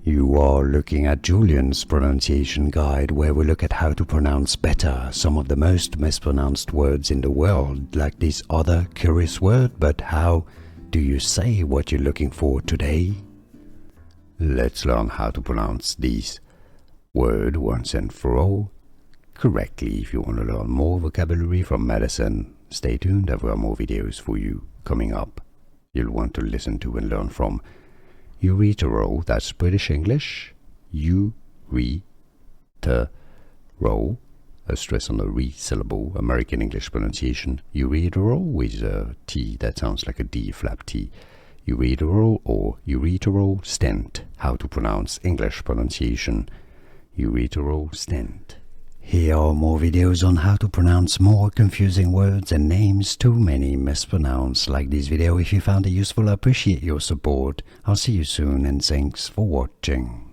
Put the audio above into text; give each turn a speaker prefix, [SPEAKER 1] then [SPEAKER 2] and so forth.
[SPEAKER 1] You are looking at Julian's pronunciation guide, where we look at how to pronounce better some of the most mispronounced words in the world, like this other curious word. But how do you say what you're looking for today? Let's learn how to pronounce this word once and for all correctly. If you want to learn more vocabulary from medicine, stay tuned. There are more videos for you coming up. You'll want to listen to and learn from ureteral, that's British English, ureteral, a stress on the re syllable, American English pronunciation, ureteral with a T that sounds like a D, flap T, ureteral or ureteral stent, how to pronounce English pronunciation, ureteral stent. Here are more videos on how to pronounce more confusing words and names too many mispronounced. Like this video if you found it useful. I appreciate your support. I'll see you soon and thanks for watching.